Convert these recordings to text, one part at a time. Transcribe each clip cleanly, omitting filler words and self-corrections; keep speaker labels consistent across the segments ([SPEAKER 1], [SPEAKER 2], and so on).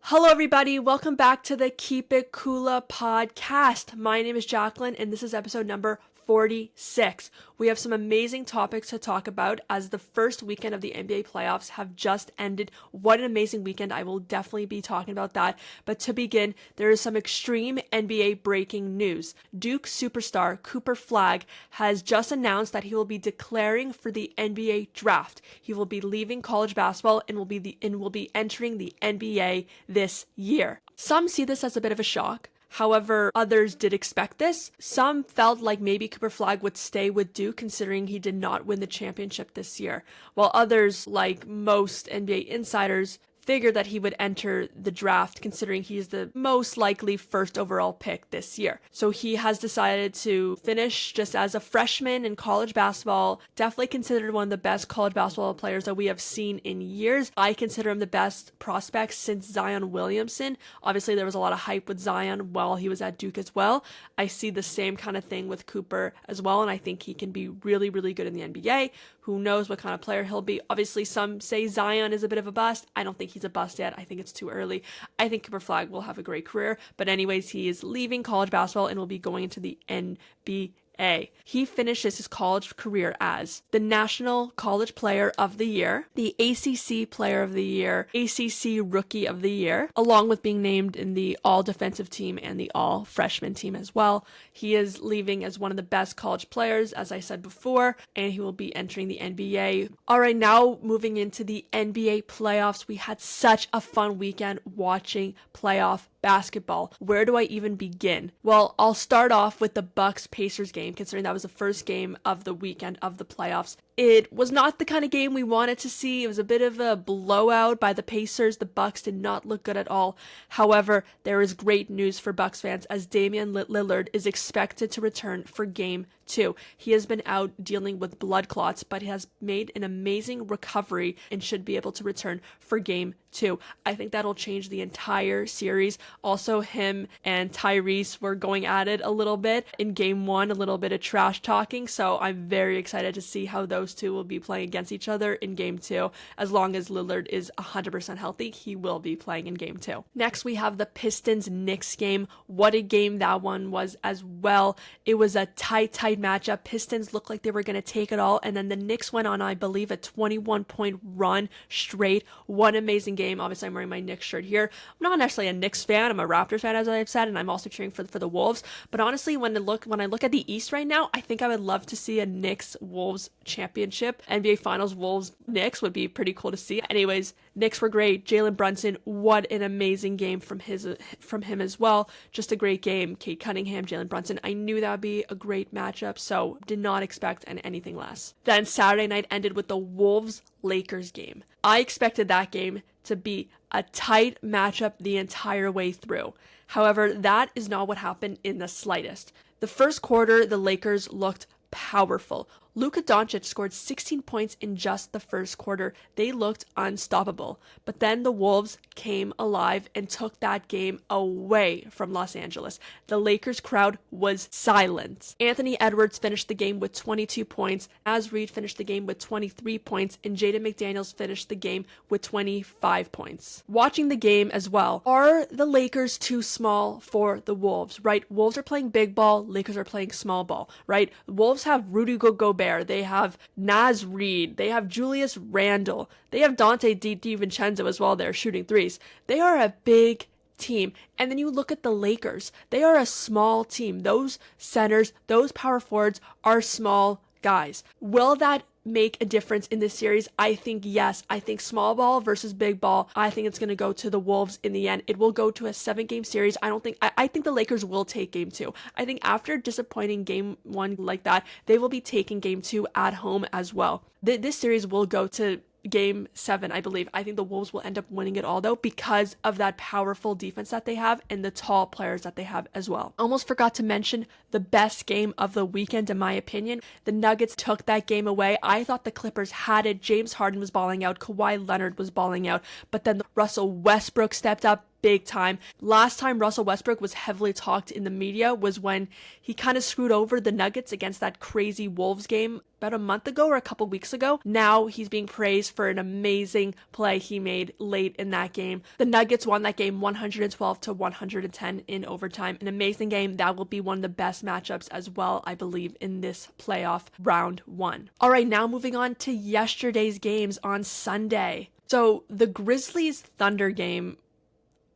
[SPEAKER 1] Hello, everybody. Welcome back to the Keep It Kula podcast. My name is Jacqueline, and this is episode number 46. We have some amazing topics to talk about as the first weekend of the NBA playoffs have just ended. What an amazing weekend. I will definitely be talking about that. But to begin, there is some extreme NBA breaking news. Duke superstar Cooper Flagg has just announced that he will be declaring for the NBA draft. He will be leaving college basketball and will be entering the NBA this year. Some see this as a bit of a shock. However, others did expect this. Some felt like maybe Cooper Flagg would stay with Duke considering he did not win the championship this year, while others, like most NBA insiders, figured that he would enter the draft considering he's the most likely first overall pick this year. So he has decided to finish just as a freshman in college basketball, definitely considered one of the best college basketball players that we have seen in years. I consider him the best prospect since Zion Williamson. Obviously, there was a lot of hype with Zion while he was at Duke as well. I see the same kind of thing with Cooper as well, and I think he can be really, really good in the NBA. Who knows what kind of player he'll be. Obviously, some say Zion is a bit of a bust. I don't think he's a bust yet. I think it's too early. I think Cooper Flagg will have a great career. But anyways, he is leaving college basketball and will be going into the NBA. He finishes his college career as the National College Player of the Year, the ACC Player of the Year, ACC Rookie of the Year, along with being named in the All-Defensive Team and the All-Freshman Team as well. He is leaving as one of the best college players, as I said before, and he will be entering the NBA. All right, now moving into the NBA playoffs. We had such a fun weekend watching playoff basketball. Where do I even begin? Well, I'll start off with the Bucks-Pacers game, considering that was the first game of the weekend of the playoffs. It was not the kind of game we wanted to see. It was a bit of a blowout by the Pacers. The Bucks did not look good at all. However, there is great news for Bucks fans as Damian Lillard is expected to return for Game 2. He has been out dealing with blood clots, but he has made an amazing recovery and should be able to return for Game 2. I think that'll change the entire series. Also, him and Tyrese were going at it a little bit in Game 1, a little bit of trash talking, so I'm very excited to see how those two will be playing against each other in Game 2. As long as Lillard is 100% healthy, he will be playing in Game 2. Next, we have the Pistons-Knicks game. What a game that one was as well. It was a tight matchup. Pistons looked like they were going to take it all, and then the Knicks went on, I believe, a 21-point run straight. One amazing game. Obviously, I'm wearing my Knicks shirt here. I'm not necessarily a Knicks fan. I'm a Raptors fan, as I've said, and I'm also cheering for the Wolves. But honestly, when I look at the East right now, I think I would love to see a Knicks-Wolves championship. NBA Finals Wolves-Knicks would be pretty cool to see. Anyways, Knicks were great. Jalen Brunson, what an amazing game from him as well. Just a great game. Kate Cunningham, Jalen Brunson. I knew that would be a great matchup, so did not expect anything less. Then Saturday night ended with the Wolves-Lakers game. I expected that game to be a tight matchup the entire way through. However, that is not what happened in the slightest. The first quarter, the Lakers looked powerful. Luka Doncic scored 16 points in just the first quarter. They looked unstoppable. But then the Wolves came alive and took that game away from Los Angeles. The Lakers crowd was silent. Anthony Edwards finished the game with 22 points. Naz Reid finished the game with 23 points. And Jaden McDaniels finished the game with 25 points. Watching the game as well, are the Lakers too small for the Wolves, right? Wolves are playing big ball. Lakers are playing small ball, right? The Wolves have Rudy Gobert. They have Naz Reid. They have Julius Randle. They have Dante DiVincenzo as well. They're shooting threes. They are a big team. And then you look at the Lakers. They are a small team. Those centers, those power forwards are small guys. Will that make a difference in this series? I think yes. I think small ball versus big ball, I think it's going to go to the Wolves in the end. It will go to a 7-game series. I think the Lakers will take Game 2. I think after disappointing Game 1 like that, they will be taking Game 2 at home as well. This series will go to Game 7, I believe. I think the Wolves will end up winning it all, though, because of that powerful defense that they have and the tall players that they have as well. Almost forgot to mention the best game of the weekend, in my opinion. The Nuggets took that game away. I thought the Clippers had it. James Harden was balling out. Kawhi Leonard was balling out. But then Russell Westbrook stepped up. big time. Last time Russell Westbrook was heavily talked in the media was when he kind of screwed over the Nuggets against that crazy Wolves game about a month ago or a couple weeks ago. Now he's being praised for an amazing play he made late in that game. The Nuggets won that game 112-110 in overtime. An amazing game. That will be one of the best matchups as well, I believe, in this playoff round 1. All right, now moving on to yesterday's games on Sunday. So the Grizzlies Thunder game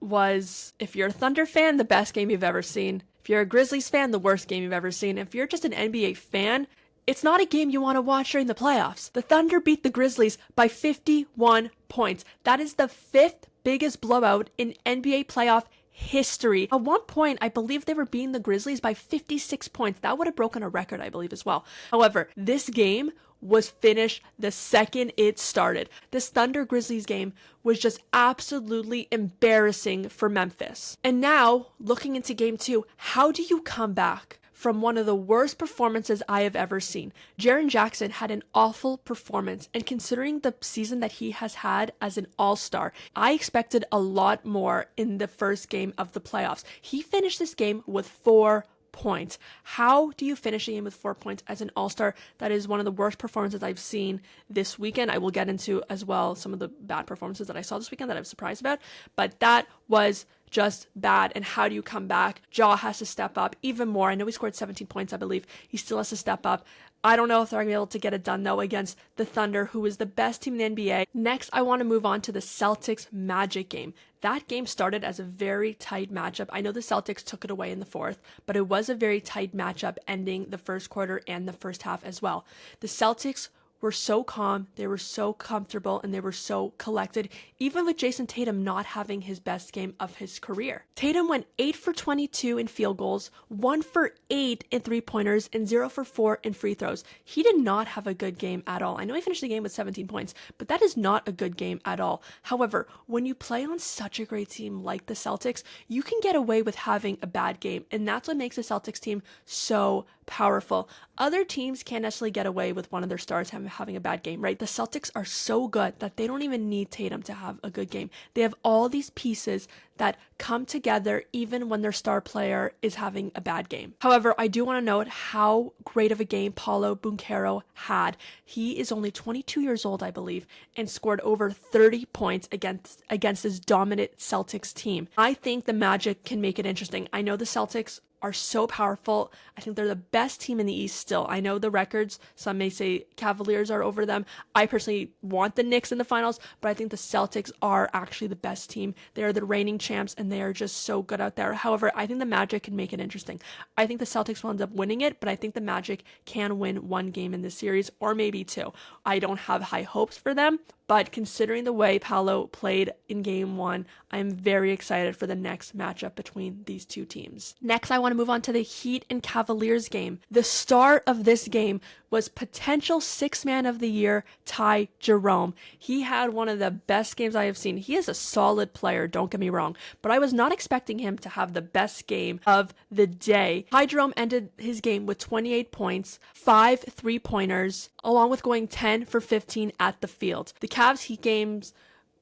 [SPEAKER 1] was, if you're a Thunder fan, the best game you've ever seen. If you're a Grizzlies fan, the worst game you've ever seen. If you're just an NBA fan, it's not a game you want to watch during the playoffs. The Thunder beat the Grizzlies by 51 points. That is the 5th biggest blowout in NBA playoff history. At one point, I believe they were beating the Grizzlies by 56 points. That would have broken a record, I believe, as well. However, this game was finished the second it started. This Thunder Grizzlies game was just absolutely embarrassing for Memphis. And now, looking into game 2, how do you come back from one of the worst performances I have ever seen? Jaren Jackson had an awful performance, and considering the season that he has had as an all-star, I expected a lot more in the first game of the playoffs. He finished this game with 4 points. How do you finish a game with 4 points as an all-star? That is one of the worst performances I've seen this weekend. I will get into as well some of the bad performances that I saw this weekend that I was surprised about, but that was just bad. And how do you come back? Ja has to step up even more. I know he scored 17 points, I believe. He still has to step up. I don't know if they're going to be able to get it done, though, against the Thunder, who is the best team in the NBA. Next, I want to move on to the Celtics Magic game. That game started as a very tight matchup. I know the Celtics took it away in the 4th, but it was a very tight matchup ending the first quarter and the first half as well. The Celtics were so calm, they were so comfortable, and they were so collected, even with Jason Tatum not having his best game of his career. Tatum went 8 for 22 in field goals, 1 for 8 in three-pointers, and 0 for 4 in free throws. He did not have a good game at all. I know he finished the game with 17 points, but that is not a good game at all. However, when you play on such a great team like the Celtics, you can get away with having a bad game, and that's what makes the Celtics team so powerful. Other teams can't necessarily get away with one of their stars having a bad game, right? The Celtics are so good that they don't even need Tatum to have a good game. They have all these pieces that come together even when their star player is having a bad game. However, I do want to note how great of a game Paolo Banchero had. He is only 22 years old, I believe, and scored over 30 points against this dominant Celtics team. I think the Magic can make it interesting. I know the Celtics are so powerful. I think they're the best team in the East still. I know the records, some may say Cavaliers are over them. I personally want the Knicks in the finals, but I think the Celtics are actually the best team. They are the reigning champs, and they are just so good out there. However, I think the Magic can make it interesting. I think the Celtics will end up winning it, but I think the Magic can win one game in this series, or maybe 2. I don't have high hopes for them, but considering the way Paolo played in game 1, I'm very excited for the next matchup between these two teams. Next, I want to move on to the Heat and Cavaliers game. The star of this game was potential 6th man of the year, Ty Jerome. He had one of the best games I have seen. He is a solid player, don't get me wrong, but I was not expecting him to have the best game of the day. Ty Jerome ended his game with 28 points, 5 three-pointers, along with going 10 for 15 at the field. The Cavs Heat games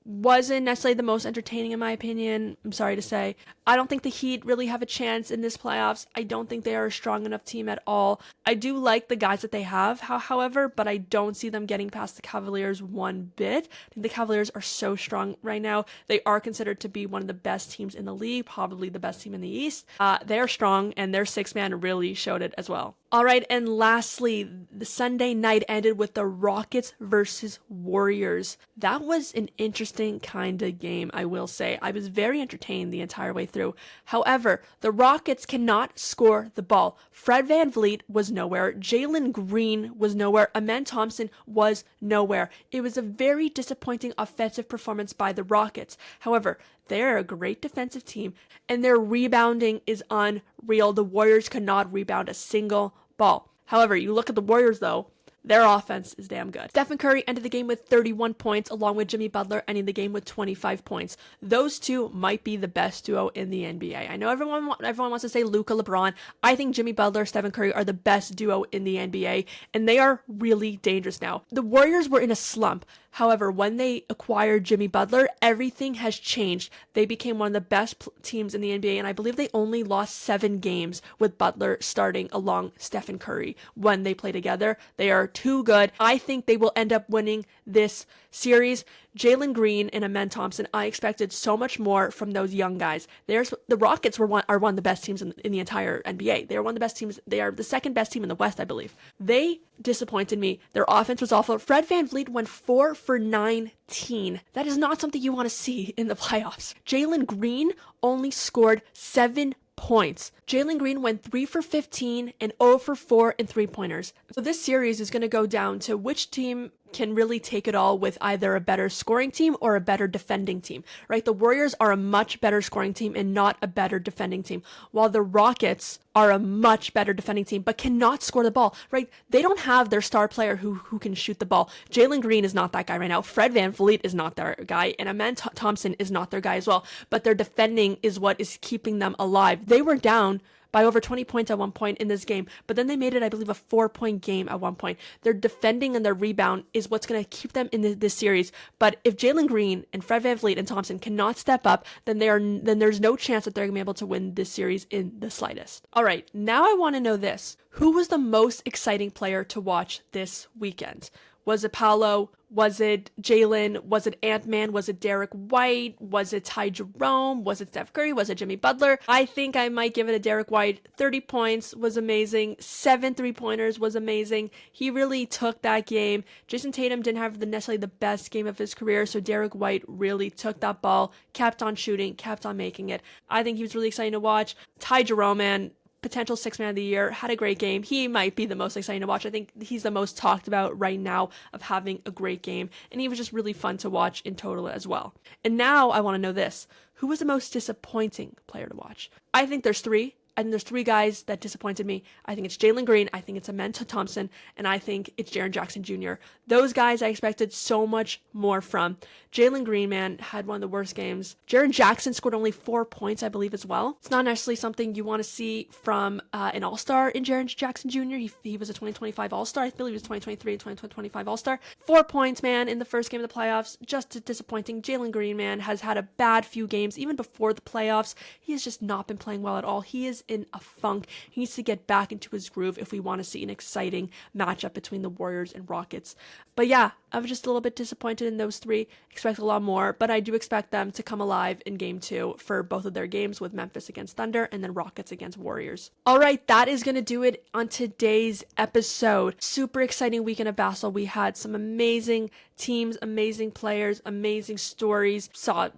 [SPEAKER 1] wasn't necessarily the most entertaining in my opinion. I'm sorry to say. I don't think the Heat really have a chance in this playoffs. I don't think they are a strong enough team at all. I do like the guys that they have, however, but I don't see them getting past the Cavaliers one bit. I think the Cavaliers are so strong right now. They are considered to be one of the best teams in the league, probably the best team in the East. They're strong, and their 6th man really showed it as well. All right, and lastly, the Sunday night ended with the Rockets versus Warriors. That was an interesting kind of game, I will say. I was very entertained the entire way through. However, the Rockets cannot score the ball. Fred VanVleet was nowhere. Jalen Green was nowhere. Amen Thompson was nowhere. It was a very disappointing offensive performance by the Rockets. However, they're a great defensive team, and their rebounding is unreal. The Warriors could not rebound a single ball. However, you look at the Warriors, though, their offense is damn good. Stephen Curry ended the game with 31 points, along with Jimmy Butler ending the game with 25 points. Those two might be the best duo in the NBA. I know everyone wants to say Luka, LeBron. I think Jimmy Butler, Stephen Curry are the best duo in the NBA, and they are really dangerous now. The Warriors were in a slump. However, when they acquired Jimmy Butler, everything has changed. They became one of the best teams in the NBA, and I believe they only lost 7 games with Butler starting along Stephen Curry when they play together. They are too good. I think they will end up winning this series. Jalen Green and Amen Thompson, I expected so much more from those young guys. The Rockets are one of the best teams in the entire NBA. They are one of the best teams. They are the second best team in the West, I believe. They disappointed me. Their offense was awful. Fred VanVleet went 4 for 19. That is not something you want to see in the playoffs. Jalen Green only scored 7 points. Jalen Green went 3 for 15 and 0 for 4 in 3-pointers. So this series is going to go down to which team can really take it all with either a better scoring team or a better defending team, right? The Warriors are a much better scoring team and not a better defending team, while the Rockets are a much better defending team but cannot score the ball, right? They don't have their star player who can shoot the ball. Jalen Green is not that guy right now. Fred VanVleet is not their guy, and Amen Thompson is not their guy as well, but their defending is what is keeping them alive. They were down by over 20 points at one point in this game, but then they made it, I believe, a 4-point game at one point. Their defending and their rebound is what's going to keep them in this series. But if Jalen Green and Fred VanVleet and Thompson cannot step up, then there's no chance that they're going to be able to win this series in the slightest. All right, now I want to know this. Who was the most exciting player to watch this weekend? Was it Paolo? Was it Jalen? Was it Ant-Man? Was it Derek White? Was it Ty Jerome? Was it Steph Curry? Was it Jimmy Butler? I think I might give it a Derek White. 30 points was amazing. 7 3-pointers was amazing. He really took that game. Jason Tatum didn't have necessarily the best game of his career, so Derek White really took that ball, kept on shooting, kept on making it. I think he was really exciting to watch. Ty Jerome, man, potential 6th man of the year, had a great game. He might be the most exciting to watch. I think he's the most talked about right now of having a great game, and he was just really fun to watch in total as well. And now I want to know this. Who was the most disappointing player to watch? I think there's 3. And there's 3 guys that disappointed me. I think it's Jalen Green, I think it's Amen Thompson, and I think it's Jaren Jackson Jr. Those guys I expected so much more from. Jalen Green, man, had one of the worst games. Jaren Jackson scored only 4 points, I believe, as well. It's not necessarily something you want to see from an all-star in Jaren Jackson Jr. He was a 2025 all-star. I believe he was 2023 and 2025 all-star. 4 points, man, in the first game of the playoffs. Just disappointing. Jalen Green, man, has had a bad few games. Even before the playoffs, he has just not been playing well at all. He is in a funk. He needs to get back into his groove if we want to see an exciting matchup between the Warriors and Rockets. But yeah, I was just a little bit disappointed in those 3. Expect a lot more, but I do expect them to come alive in game 2 for both of their games, with Memphis against Thunder and then Rockets against Warriors. All right, that is going to do it on today's episode. Super exciting weekend of basketball. We had some amazing teams, amazing players, amazing stories. Saw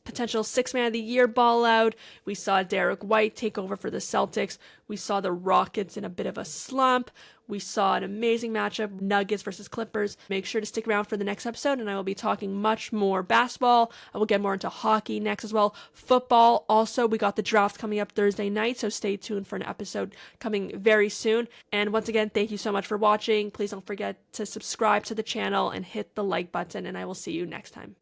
[SPEAKER 1] potential 6th man of the year ball out. We saw Derek White take over for the Celtics. We saw the Rockets in a bit of a slump. We saw an amazing matchup, Nuggets versus Clippers. Make sure to stick around for the next episode, and I will be talking much more basketball. I will get more into hockey next as well. Football, also, we got the draft coming up Thursday night, so stay tuned for an episode coming very soon. And once again, thank you so much for watching. Please don't forget to subscribe to the channel and hit the like button, and I will see you next time.